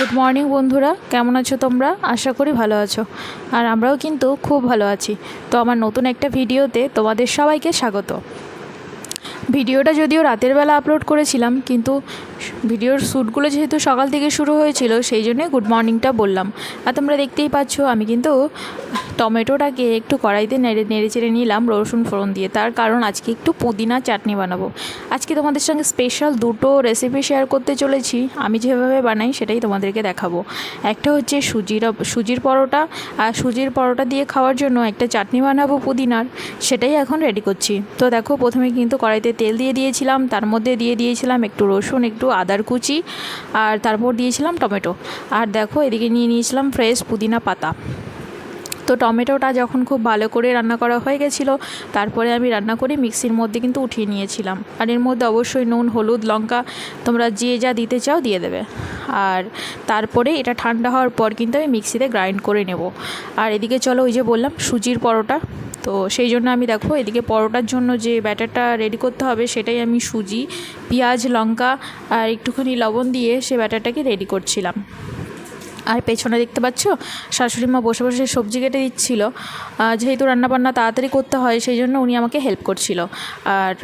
Good morning বন্ধুরা, কেমন আছো তোমরা? আশা করি ভালো আছো। আর আমরাও কিন্তু খুব ভালো আছি। তো আমার নতুন একটা ভিডিওতে তোমাদের সবাইকে স্বাগত। ভিডিওটা যদিও রাতের বেলা আপলোড করেছিলাম, কিন্তু ভিডিওর শ্যুটগুলো যেহেতু সকাল থেকে শুরু হয়েছিল, সেই জন্যে গুড মর্নিংটা বললাম। আর তোমরা দেখতেই পাচ্ছ আমি কিন্তু টমেটোটাকে একটু কড়াইতে নেড়ে চেড়ে নিলাম রসুন ফোড়ন দিয়ে। তার কারণ আজকে একটু পুদিনা চাটনি বানাবো। আজকে তোমাদের সঙ্গে স্পেশাল দুটো রেসিপি শেয়ার করতে চলেছি। আমি যেভাবে বানাই সেটাই তোমাদেরকে দেখাবো। একটা হচ্ছে সুজির পরোটা, আর সুজির পরোটা দিয়ে খাওয়ার জন্য একটা চাটনি বানাবো পুদিনার, সেটাই এখন রেডি করছি। তো দেখো, প্রথমে কিন্তু কড়াইতে তেল দিয়ে দিয়েছিলাম, তার মধ্যে দিয়ে দিয়েছিলাম একটু রসুন, একটু আদার কুচি, আর তারপর দিয়েছিলাম টমেটো। আর দেখো, এদিকে নিয়ে নিয়েছিলাম ফ্রেশ পুদিনা পাতা। তো টমেটোটা যখন খুব ভালো করে রান্না করা হয়ে গেছিলো, তারপরে আমি রান্না করে মিক্সির মধ্যে কিন্তু উঠিয়ে নিয়েছিলাম। আর এর মধ্যে অবশ্যই নুন, হলুদ, লঙ্কা তোমরা যে যা দিতে চাও দিয়ে দেবে। আর তারপরে এটা ঠান্ডা হওয়ার পর কিন্তু আমি মিক্সিতে গ্রাইন্ড করে নেব। আর এদিকে চলো, ওই যে বললাম সুজির পরোটা, তো সেই জন্য আমি দেখো এদিকে পরোটার জন্য যে ব্যাটারটা রেডি করতে হবে সেটাই আমি সুজি, পেঁয়াজ, লঙ্কা আর একটুখানি লবণ দিয়ে সে ব্যাটারটাকে রেডি করছিলাম। আর পেছনে দেখতে পাচ্ছ শাশুড়ি মা বসে বসে সবজি কেটে দিচ্ছিল। যেহেতু রান্নাবান্না তাড়াতাড়ি করতে হয়, সেই জন্য উনি আমাকে হেল্প করছিল। আর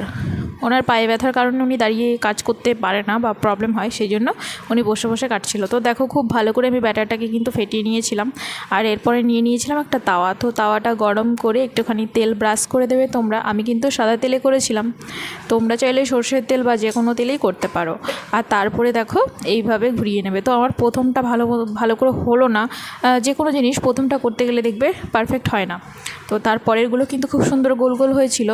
ওনার পায়ে ব্যথার কারণে উনি দাঁড়িয়ে কাজ করতে পারে না বা প্রবলেম হয়, সেই জন্য উনি বসে বসে কাটছিল। তো দেখো, খুব ভালো করে আমি ব্যাটারটাকে কিন্তু ফেটিয়ে নিয়েছিলাম। আর এরপরে নিয়ে নিয়েছিলাম একটা তাওয়া। তো তাওয়াটা গরম করে একটুখানি তেল ব্রাশ করে দেবে তোমরা। আমি কিন্তু সাদা তেলে করেছিলাম, তোমরা চাইলে সর্ষের তেল বা যে কোনো তেলেই করতে পারো। আর তারপরে দেখো এইভাবে ঘুরিয়ে নেবে। তো আমার প্রথমটা ভালো করে হলো না। যে কোনো জিনিস প্রথমটা করতে গেলে দেখবে পারফেক্ট হয় না। তো তারপরেরগুলো কিন্তু খুব সুন্দর গোল গোল হয়েছিল,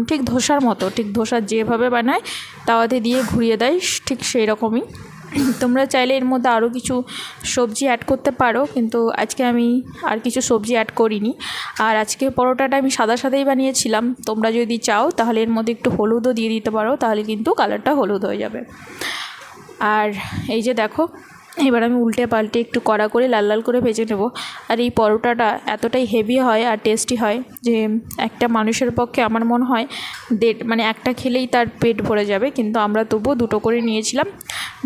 ঠিক ধোসার মতো, ঠিক ধোসা যেভাবে বানায় তাওয়াতে দিয়ে ঘুরিয়ে দেয় ঠিক সেই রকমই। তোমরা চাইলে এর মধ্যে আরও কিছু সবজি অ্যাড করতে পারো, কিন্তু আজকে আমি আর কিছু সবজি অ্যাড করিনি। আর আজকে পরোটাটা আমি সাদাই বানিয়েছিলাম। তোমরা যদি চাও তাহলে এর মধ্যে একটু হলুদও দিয়ে দিতে পারো, তাহলে কিন্তু কালারটা হলুদ হয়ে যাবে। আর এই যে দেখো, এবার আমি উল্টে পাল্টে একটু কড়া করে লাল লাল করে ভেজে নেব। আর এই পরোটাটা এতটাই হেভি হয় আর টেস্টি হয় যে একটা মানুষের পক্ষে আমার মনে হয় মানে একটা খেলেই তার পেট ভরে যাবে। কিন্তু আমরা তবুও দুটো করে নিয়েছিলাম।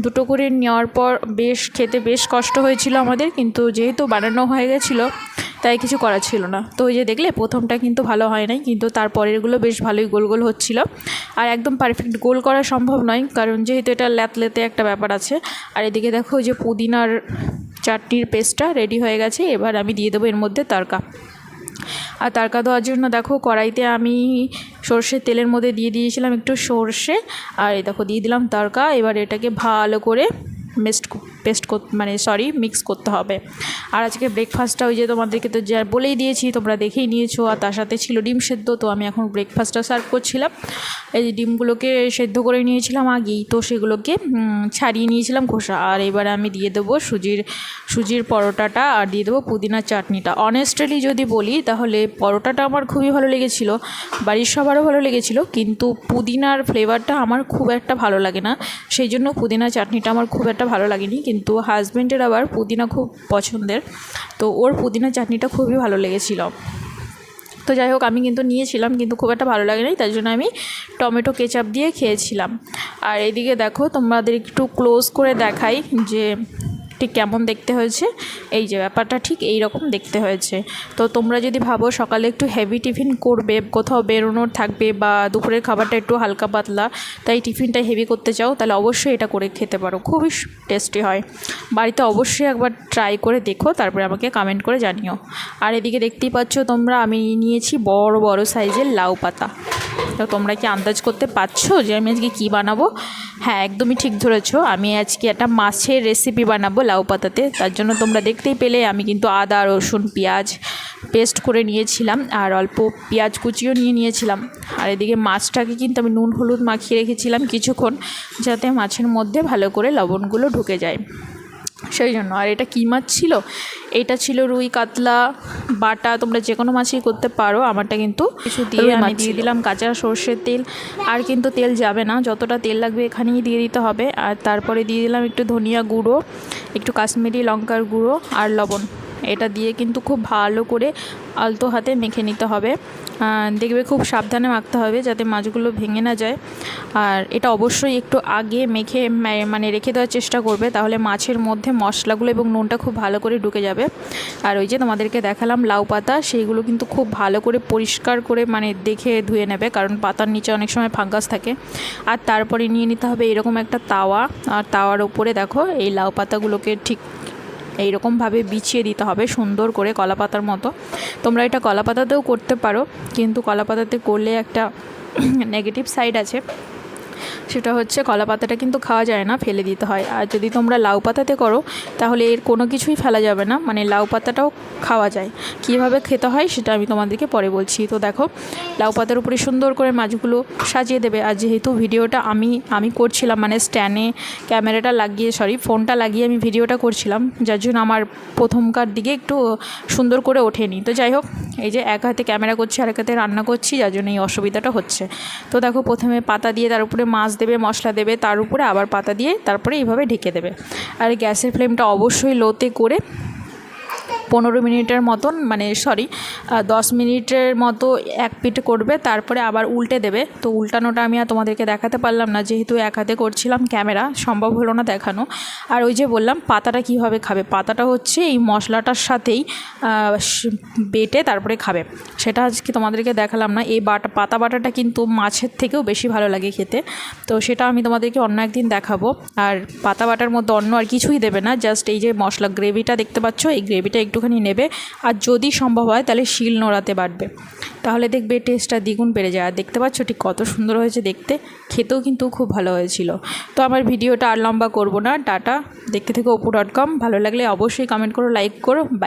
দুটো করে নেওয়ার পর খেতে বেশ কষ্ট হয়েছিল আমাদের, কিন্তু যেহেতু বানানো হয়ে গেছিলো তাই কিছু করার ছিল না। তো ওই যে দেখলে, প্রথমটা কিন্তু ভালো হয় নাই, কিন্তু তারপরেরগুলো বেশ ভালোই গোল গোল হচ্ছিলো। আর একদম পারফেক্ট গোল করা সম্ভব নয়, কারণ যেহেতু এটা ল্যাতে একটা ব্যাপার আছে। আর এদিকে দেখো, ওই যে পুদিনার চাটনির পেস্টটা রেডি হয়ে গেছে। এবার আমি দিয়ে দেবো এর মধ্যে তড়কা। আর তড়কা দেওয়ার জন্য দেখো কড়াইতে আমি সর্ষের তেলের মধ্যে দিয়ে দিয়েছিলাম একটু সর্ষে, আর এই দেখো দিয়ে দিলাম তড়কা। এবার এটাকে ভালো করে মিক্স করতে হবে। আর আজকে ব্রেকফাস্টটা ওই যে তোমাদেরকে তো যা বলেই দিয়েছি, তোমরা দেখেই নিয়েছো। আর তার সাথে ছিল ডিম সেদ্ধ। তো আমি এখন ব্রেকফাস্টটা সার্ভ করছিলাম। এই যে ডিমগুলোকে সেদ্ধ করে নিয়েছিলাম আগেই, তো সেগুলোকে ছাড়িয়ে নিয়েছিলাম খোসা। আর এবার আমি দিয়ে দেবো সুজির পরোটাটা, আর দিয়ে দেবো পুদিনার চাটনিটা। অনেস্টলি যদি বলি, তাহলে পরোটাটা আমার খুবই ভালো লেগেছিলো, বাড়ির সবারও ভালো লেগেছিলো, কিন্তু পুদিনার ফ্লেভারটা আমার খুব একটা ভালো লাগে না, সেই জন্য পুদিনা চাটনিটা আমার খুব একটা ভালো লাগেনি। কিন্তু হাজব্যান্ডের আবার পুদিনা খুব পছন্দের, তো ওর পুদিনা চাটনিটা খুবই ভালো লেগেছিলো। তো যাই হোক, আমি কিন্তু নিয়েছিলাম, কিন্তু খুব একটা ভালো লাগেনি, তাই জন্য আমি টমেটো কেচাপ দিয়ে খেয়েছিলাম। আর এদিকে দেখো, তোমাদের একটু ক্লোজ করে দেখাই যে ঠিক কেমন দেখতে হয়েছে। এই যে ব্যাপারটা ঠিক এই রকম দেখতে হয়েছে। তো তোমরা যদি ভাবো সকালে একটু হেভি টিফিন করবে, কোথাও বেরোনোর থাকবে, বা দুপুরের খাবারটা একটু হালকা পাতলা, তাই টিফিনটা হেভি করতে চাও, তাহলে অবশ্যই এটা করে খেতে পারো। খুবই টেস্টি হয়। বাড়িতে অবশ্যই একবার ট্রাই করে দেখো, তারপরে আমাকে কমেন্ট করে জানিও। আর এদিকে দেখতেই পাচ্ছ তোমরা, আমি নিয়েছি বড় বড় সাইজের লাউ পাতা। তো তোমরা কি আন্দাজ করতে পারছো যে আমি আজকে কী বানাবো? হ্যাঁ, একদমই ঠিক ধরেছো, আমি আজকে একটা মাছের রেসিপি বানাবো লাউ পাতাতে। তার জন্য তোমরা দেখতেই পেলে আমি কিন্তু আদা, রসুন, পেঁয়াজ পেস্ট করে নিয়েছিলাম, আর অল্প পেঁয়াজ কুচিও নিয়েছিলাম। আর এদিকে মাছটাকে কিন্তু আমি নুন হলুদ মাখিয়ে রেখেছিলাম কিছুক্ষণ, যাতে মাছের মধ্যে ভালো করে লবণগুলো ঢুকে যায়, সেই জন্য। আর এটা কী মাছ ছিল? এটা ছিল রুই কাতলা বাটা, তোমরা যে কোনো মাছই করতে পারো। আমারটা কিন্তু কিছু দিয়ে আমি দিয়ে দিলাম কাঁচা সর্ষের তেল। আর কিন্তু তেল যাবে না, যতটা তেল লাগবে এখানেই দিয়ে দিতে হবে। আর তারপরে দিয়ে দিলাম একটু ধনিয়া গুঁড়ো, একটু কাশ্মীরি লঙ্কার গুঁড়ো আর লবণ। এটা দিয়ে কিন্তু খুব ভালো করে আলতো হাতে মেখে নিতে হবে। দেখবে খুব সাবধানে মাখতে হবে যাতে মাছগুলো ভেঙে না যায়। আর এটা অবশ্যই একটু আগে মেখে মানে রেখে দেওয়ার চেষ্টা করবে, তাহলে মাছের মধ্যে মশলাগুলো এবং নুনটা খুব ভালো করে ঢুকে যাবে। আর ওই যে তোমাদেরকে দেখালাম লাউ পাতা, সেইগুলো কিন্তু খুব ভালো করে পরিষ্কার করে মানে দেখে ধুয়ে নেবে, কারণ পাতার নিচে অনেক সময় ফাঙ্গাস থাকে। আর তারপরে নিয়ে নিতে হবে এরকম একটা তাওয়া, আর তাওয়ার উপরে দেখো এই লাউ পাতাগুলোকে ঠিক এইরকমভাবে বিছিয়ে দিতে হবে সুন্দর করে, কলা পাতার মতো। তোমরা এটা কলা পাতাতেও করতে পারো, কিন্তু কলা পাতাতে করলে একটা নেগেটিভ সাইড আছে, সেটা হচ্ছে কলা পাতাটা কিন্তু খাওয়া যায় না, ফেলে দিতে হয়। আর যদি তোমরা লাউ পাতাতে করো তাহলে এর কোনো কিছুই ফেলা যাবে না, মানে লাউ পাতাটাও খাওয়া যায়। কীভাবে খেতে হয় সেটা আমি তোমাদেরকে পরে বলছি। তো দেখো লাউ পাতার উপরে সুন্দর করে মাছগুলো সাজিয়ে দেবে। আর যেহেতু ভিডিওটা আমি করছিলাম, মানে স্ট্যান্ডে ক্যামেরাটা লাগিয়ে ফোনটা লাগিয়ে আমি ভিডিওটা করছিলাম, যার জন্য আমার প্রথমকার দিকে একটু সুন্দর করে ওঠেনি। তো যাই হোক, এই যে এক হাতে ক্যামেরা করছি আর এক হাতে রান্না করছি, যার জন্য এই অসুবিধাটা হচ্ছে। তো দেখো প্রথমে পাতা দিয়ে তার উপরে মাছ দেবে, মশলা দেবে, তার উপরে আবার পাতা দিয়ে তারপরে এইভাবে ঢেকে দেবে। আর গ্যাসের ফ্লেমটা অবশ্যই লোতে করে 15 মিনিটের মতন, মানে 10 মিনিটের মতো এক পিঠ করবে, তারপরে আবার উল্টে দেবে। তো উল্টানোটা আমি আর তোমাদেরকে দেখাতে পারলাম না, যেহেতু এক হাতে করছিলাম, ক্যামেরা সম্ভব হলো না দেখানো। আর ওই যে বললাম পাতাটা কীভাবে খাবে, পাতাটা হচ্ছে এই মশলাটার সাথেই বেটে তারপরে খাবে, সেটা আজকে তোমাদেরকে দেখালাম না। এই পাতা বাটাটা কিন্তু মাছের থেকেও বেশি ভালো লাগে খেতে, তো সেটা আমি তোমাদেরকে অন্য একদিন দেখাবো। আর পাতা বাটার মধ্যে অন্য আর কিছুই দেবে না, জাস্ট এই যে মশলা গ্রেভিটা দেখতে পাচ্ছ, এই গ্রেভিটা একটুখানি নেবে, আর যদি সম্ভব হয় তাহলে শিল নোড়াতে বাটবে, তাহলে দেখবে টেস্টটা দ্বিগুণ বেড়ে যায়। আর দেখতে পাচ্ছ ঠিক কত সুন্দর হয়েছে দেখতে, খেতেও কিন্তু খুব ভালো হয়েছিল। তো আমার ভিডিওটা আর লম্বা করব না, টাটা, দেখতে থেকে অপু.com। ভালো লাগলে অবশ্যই কমেন্ট করো, লাইক করো, বাই।